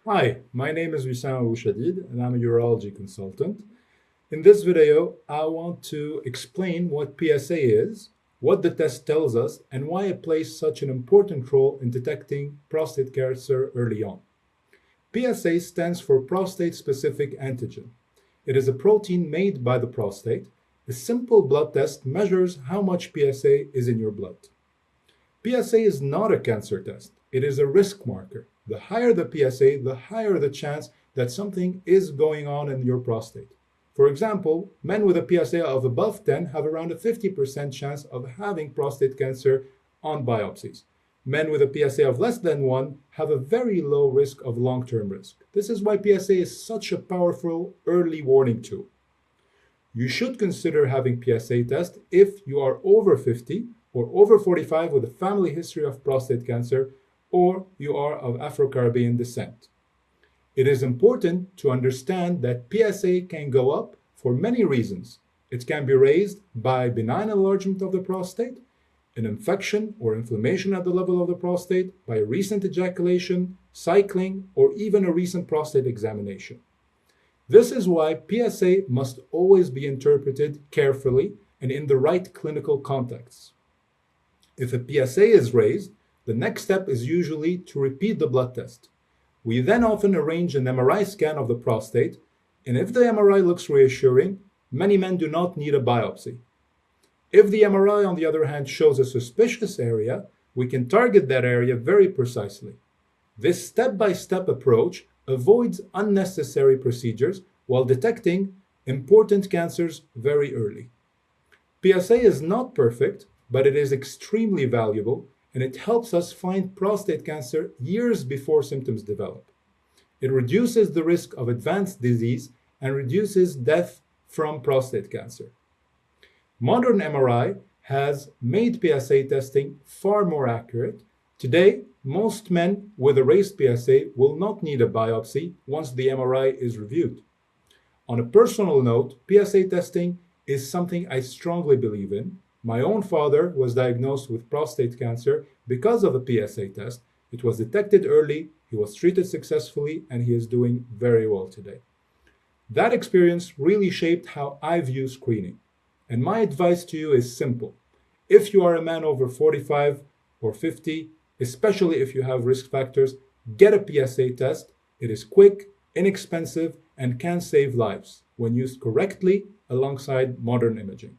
Hi, my name is Abou-Chedid and I'm a urology consultant. In this video, I want to explain what PSA is, what the test tells us, and why it plays such an important role in detecting prostate cancer early on. PSA stands for prostate-specific antigen. It is a protein made by the prostate. A simple blood test measures how much PSA is in your blood. PSA is not a cancer test. It is a risk marker. The higher the PSA, the higher the chance that something is going on in your prostate. For example, men with a PSA of above 10 have around a 50% chance of having prostate cancer on biopsies. Men with a PSA of less than 1 have a very low risk of long-term risk. This is why PSA is such a powerful early warning tool. You should consider having PSA test if you are over 50 or over 45 with a family history of prostate cancer, or you are of Afro-Caribbean descent. It is important to understand that PSA can go up for many reasons. It can be raised by benign enlargement of the prostate, an infection or inflammation at the level of the prostate, by a recent ejaculation, cycling, or even a recent prostate examination. This is why PSA must always be interpreted carefully and in the right clinical contexts. If a PSA is raised, the next step is usually to repeat the blood test. We then often arrange an MRI scan of the prostate, and if the MRI looks reassuring, many men do not need a biopsy. If the MRI, on the other hand, shows a suspicious area, we can target that area very precisely. This step-by-step approach avoids unnecessary procedures while detecting important cancers very early. PSA is not perfect, but it is extremely valuable, and it helps us find prostate cancer years before symptoms develop. It reduces the risk of advanced disease and reduces death from prostate cancer. Modern MRI has made PSA testing far more accurate. Today, most men with a raised PSA will not need a biopsy once the MRI is reviewed. On a personal note, PSA testing is something I strongly believe in. My own father was diagnosed with prostate cancer because of a PSA test. It was detected early, he was treated successfully, and he is doing very well today. That experience really shaped how I view screening. And my advice to you is simple. If you are a man over 45 or 50, especially if you have risk factors, get a PSA test. It is quick, inexpensive, and can save lives when used correctly alongside modern imaging.